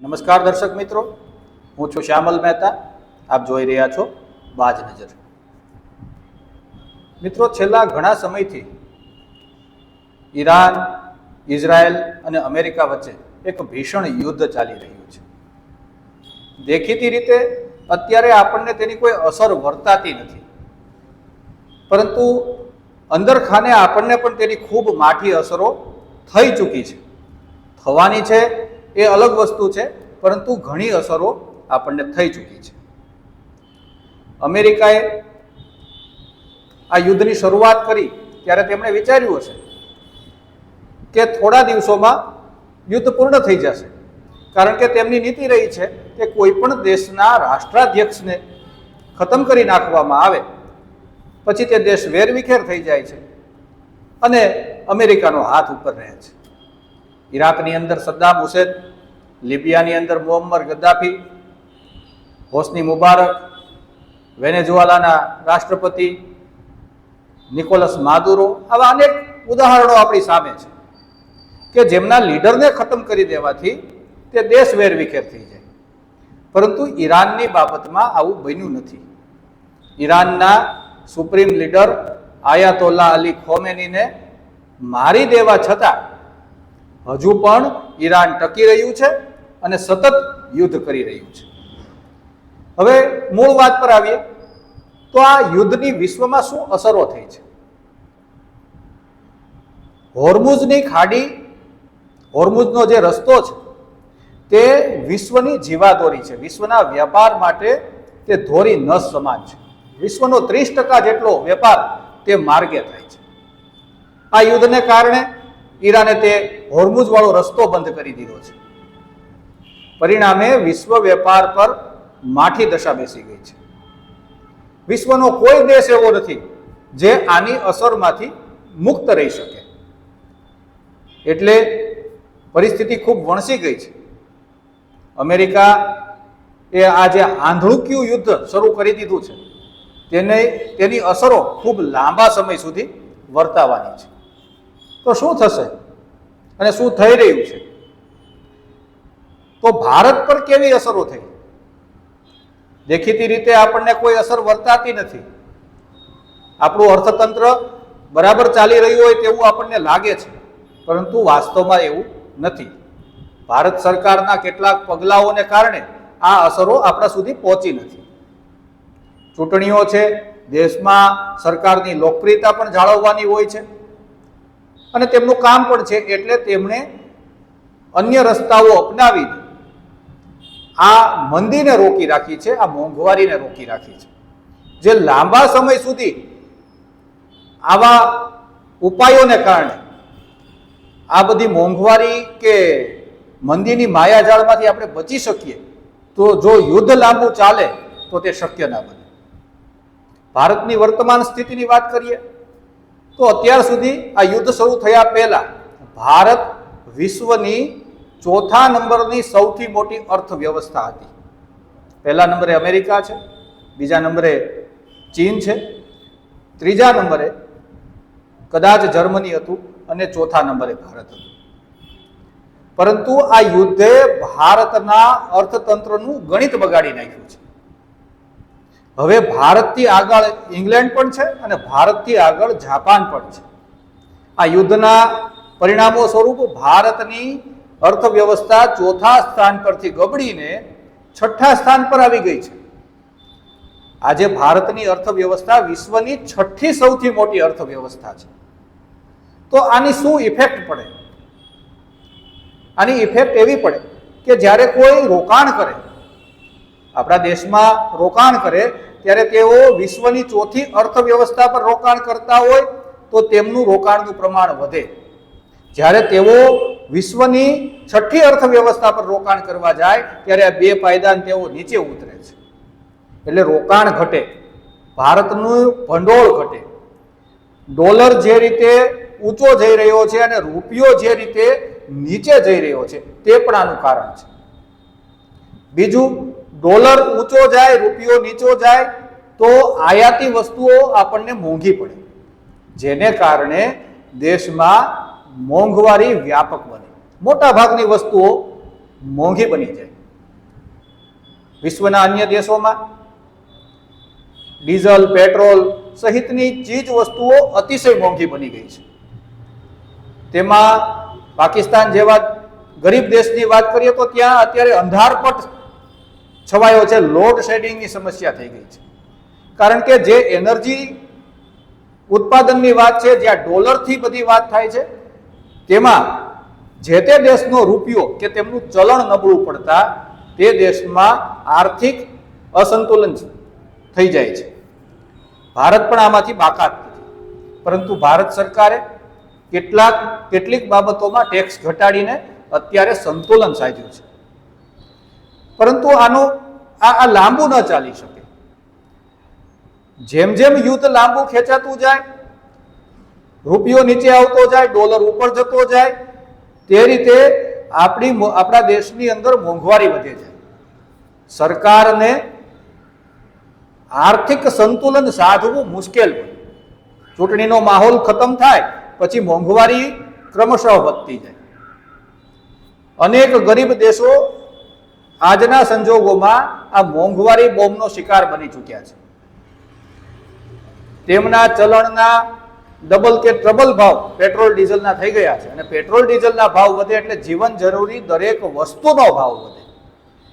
નમસ્કાર દર્શક મિત્રો, હું છું શ્યામલ મહેતા. આપ જોઈ રહ્યા છો બાજ નજર. મિત્રો, છેલ્લા ઘણા સમયથી ઈરાન, ઇઝરાયલ અને અમેરિકા વચ્ચે એક ભીષણ યુદ્ધ ચાલી રહ્યું છે. દેખીતી રીતે અત્યારે આપણને તેની કોઈ અસર વર્તાતી નથી, પરંતુ અંદરખાને આપણને પણ તેની ખૂબ માઠી અસરો થઈ ચૂકી છે. થવાની છે એ અલગ વસ્તુ છે, પરંતુ ઘણી અસરો આપણને થઈ ચૂકી છે. અમેરિકાએ આ યુદ્ધની શરૂઆત કરી ત્યારે તેમણે વિચાર્યું હશે કે થોડા દિવસોમાં યુદ્ધ પૂર્ણ થઈ જશે, કારણ કે તેમની નીતિ રહી છે કે કોઈ પણ દેશના રાષ્ટ્રાધ્યક્ષને ખતમ કરી નાખવામાં આવે પછી તે દેશ વેરવિખેર થઈ જાય છે અને અમેરિકાનો હાથ ઉપર રહે છે. ઈરાકની અંદર સદ્દામ હુસેન, લિબિયાની અંદર મોહમ્મદ ગદ્દાફી, હોસ્ની મુબારક, વેનેઝુએલાના રાષ્ટ્રપતિ નિકોલસ માદુરો, આવા અનેક ઉદાહરણો આપણી સામે છે કે જેમના લીડરને ખતમ કરી દેવાથી તે દેશ વેરવિખેર થઈ જાય. પરંતુ ઈરાનની બાબતમાં આવું બન્યું નથી. ઈરાનના સુપ્રીમ લીડર આયાતોલ્લા અલી ખોમેનીને મારી દેવા છતાં હજુ પણ ઈરાન ટકી રહ્યું છે અને સતત યુદ્ધ કરી રહ્યું છે. હવે મૂળ વાત પર આવીએ તો આ યુદ્ધની વિશ્વમાં શું અસરો થઈ છે. હોર્મુઝની ખાડી, હોર્મુઝનો જે રસ્તો છે તે વિશ્વની જીવાદોરી છે. વિશ્વના વેપાર માટે તે ધોરી નસ સમાન છે. વિશ્વનો 30% જેટલો વેપાર તે માર્ગે થાય છે. આ યુદ્ધને કારણે ઈરાને તે હોર્મુઝ વાળો રસ્તો બંધ કરી દીધો છે. પરિણામે વિશ્વ વેપાર પર માઠી દશા બેસી ગઈ છે. વિશ્વનો કોઈ દેશ એવો નથી જે આની અસરમાંથી મુક્ત રહી શકે. એટલે પરિસ્થિતિ ખૂબ વણસી ગઈ છે. અમેરિકા એ આ જે આંધળુકિયું યુદ્ધ શરૂ કરી દીધું છે તેની અસરો ખૂબ લાંબા સમય સુધી વર્તાવાની છે. તો શું થશે અને શું થઈ રહ્યું છે? તો ભારત પર કેવી અસરો થઈ? દેખીતી રીતે આપણને કોઈ અસર વર્તાતી નથી. આપણું અર્થતંત્ર બરાબર ચાલી રહ્યું હોય તેવું આપણને લાગે છે, પરંતુ વાસ્તવમાં એવું નથી. ભારત સરકારના કેટલાક પગલાઓને કારણે આ અસરો આપણા સુધી પહોંચી નથી. ચૂંટણીઓ છે, દેશમાં સરકારની લોકપ્રિયતા પણ જાળવવાની હોય છે અને તેમનું કામ પણ છે, એટલે તેમણે અન્ય રસ્તાઓ અપનાવીને આ મંદીને રોકી રાખી છે, આ મોંઘવારીને રોકી રાખી છે. જે લાંબા સમય સુધી આવા ઉપાયોને કારણે આ બધી મોંઘવારી કે મંદીની માયાજાળમાંથી આપણે બચી શકીએ, તો જો યુદ્ધ લાંબુ ચાલે તો તે શક્ય ના બને. ભારતની વર્તમાન સ્થિતિની વાત કરીએ તો અત્યાર સુધી આ યુદ્ધ શરૂ થયા પહેલા ભારત વિશ્વની ચોથા નંબરની સૌથી મોટી અર્થવ્યવસ્થા હતી. પહેલા નંબરે અમેરિકા છે, બીજા નંબરે ચીન છે, ત્રીજા નંબરે કદાચ જર્મની હતું અને ચોથા નંબરે ભારત હતું. પરંતુ આ યુદ્ધે ભારતના અર્થતંત્રનું ગણિત બગાડી નાખ્યું છે. હવે ભારતથી આગળ ઇંગ્લેન્ડ પણ છે અને ભારતથી આગળ જાપાન પણ છે. આ યુદ્ધના પરિણામો સ્વરૂપ ભારતની અર્થવ્યવસ્થા ચોથા સ્થાન પરથી ગબડીને છઠ્ઠા સ્થાન પર આવી ગઈ છે. આજે ભારતની અર્થવ્યવસ્થા વિશ્વની છઠ્ઠી સૌથી મોટી અર્થવ્યવસ્થા છે. તો આની શું ઇફેક્ટ પડે? આની ઇફેક્ટ એવી પડે કે જ્યારે કોઈ રોકાણ કરે, આપણા દેશમાં રોકાણ કરે, ત્યારે તેઓ વિશ્વની ચોથી અર્થવ્યવસ્થા પર રોકાણ કરતા હોય તો તેમનું રોકાણનું પ્રમાણ વધે. જ્યારે તેઓ વિશ્વની છઠ્ઠી અર્થવ્યવસ્થા પર રોકાણ કરવા જાય ત્યારે આ બે પાયદાન તેઓ નીચે ઉતરે છે. એટલે રોકાણ ઘટે, ભારતનું ભંડોળ ઘટે, ડોલર જે રીતે ઊંચો જઈ રહ્યો છે અને રૂપિયો જે રીતે નીચે જઈ રહ્યો છે તે પણ આનું કારણ છે. બીજું, ડોલર ઊંચો જાય, રૂપિયો નીચો જાય તો આયાતી વસ્તુઓ આપણને મોંઘી પડે, જેને કારણે દેશમાં મોંઘવારી વ્યાપક બને. મોટા ભાગની વસ્તુઓ મોંઘી બની જાય. વિશ્વના અન્ય દેશોમાં ડીઝલ, પેટ્રોલ સહિતની ચીજ વસ્તુઓ અતિશય મોંઘી બની ગઈ છે. તેમાં પાકિસ્તાન જેવા ગરીબ દેશની વાત કરીએ તો ત્યાં અત્યારે અંધારપટ છવાયો છે, લોડ શેડિંગની સમસ્યા થઈ ગઈ છે. કારણ કે જે એનર્જી ઉત્પાદનની વાત છે, જ્યાં ડોલરથી બધી વાત થાય છે, તેમાં જે તે દેશનો રૂપિયો કે તેમનું ચલણ નબળું પડતા તે દેશમાં આર્થિક અસંતુલન થઈ જાય છે. ભારત પણ આમાંથી બાકાત નથી, પરંતુ ભારત સરકારે કેટલીક બાબતોમાં ટેક્સ ઘટાડીને અત્યારે સંતુલન સાધ્યું છે. પરંતુ આ લાંબુ ન ચાલી શકે. જેમ જેમ યુદ્ધ લાંબુ ખેંચાતું જાય, રૂપિયો નીચે આવતો જાય, ડોલર ઉપર જતો જાય, તે રીતે આપણા દેશની અંદર મોંઘવારી વધે છે. સરકારને આર્થિક સંતુલન સાધવું મુશ્કેલ બને. ચૂંટણીનો માહોલ ખતમ થાય પછી મોંઘવારી ક્રમશઃ વધતી જાય. અનેક ગરીબ દેશો આજના સંજોગોમાં આ મોંઘવારી બોમ્બનો શિકાર બની ચૂક્યા છે. તેમના ચલણના ડબલ કે ટ્રબલ ભાવ પેટ્રોલ ડીઝલના થઈ ગયા છે, અને પેટ્રોલ ડીઝલના ભાવ વધે એટલે જીવન જરૂરી દરેક વસ્તુનો ભાવ વધે,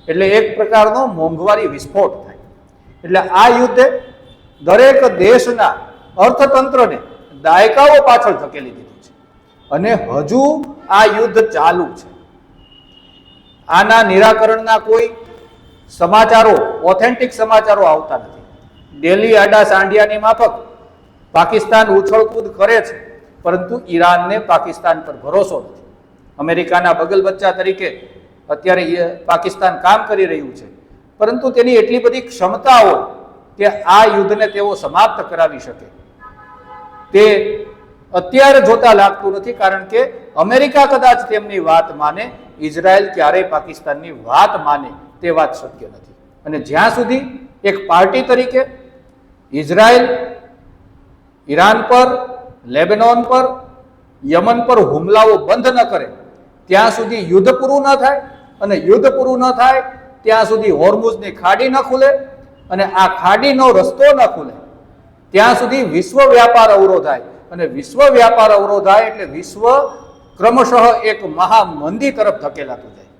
એટલે એક પ્રકારનો મોંઘવારી વિસ્ફોટ થાય. એટલે આ યુદ્ધે દરેક દેશના અર્થતંત્રને દાયકાઓ પાછળ ધકેલી દીધું છે, અને હજુ આ યુદ્ધ ચાલુ છે. આના નિરાકરણના કોઈ સમાચારો, ઓથેન્ટિક સમાચારો આવતા નથી. ડેલી આડા સાંડિયાની માફક પાકિસ્તાન ઉછળકૂદ કરે છે, પરંતુ ઈરાનને પાકિસ્તાન પર ભરોસો નથી. અમેરિકાના બગલ બચ્ચા તરીકે અત્યારે પાકિસ્તાન કામ કરી રહ્યું છે, પરંતુ તેની એટલી બધી ક્ષમતાઓ કે આ યુદ્ધને તેઓ સમાપ્ત કરાવી શકે તે અત્યારે જોતા લાગતું નથી. કારણ કે અમેરિકા કદાચ તેમની વાત માને, ઇઝરાયલ ક્યારેય પાકિસ્તાનની વાત માને તે વાત શક્ય નથી. અને જ્યાં સુધી એક પાર્ટી તરીકે ઇઝરાયલ ઈરાન પર, લેબેનોન પર, યમન પર હુમલાઓ બંધ ન કરે ત્યાં સુધી યુદ્ધ પૂરું ન થાય, અને યુદ્ધ પૂરું ન થાય ત્યાં સુધી હોર્મુઝની ખાડી ન ખુલે, અને આ ખાડીનો રસ્તો ન ખુલે ત્યાં સુધી વિશ્વ વ્યાપાર અવરોધાય, અને વિશ્વ વ્યાપાર અવરોધાય એટલે વિશ્વ ક્રમશઃ એક મહામંદી તરફ ધકેલાતું જાય.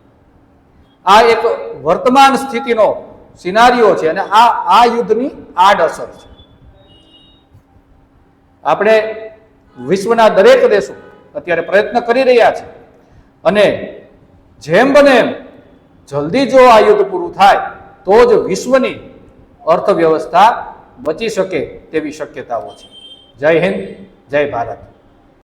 આ એક વર્તમાન સ્થિતિનો સિનારીઓ છે, અને આ યુદ્ધની આડઅસર છે. આપણે વિશ્વના દરેક દેશો અત્યારે પ્રયત્ન કરી રહ્યા છે, અને જેમ બને એમ જલ્દી જો આ યુદ્ધ પૂરું થાય તો જ વિશ્વની અર્થવ્યવસ્થા બચી શકે તેવી શક્યતાઓ છે. જય હિન્દ, જય ભારત.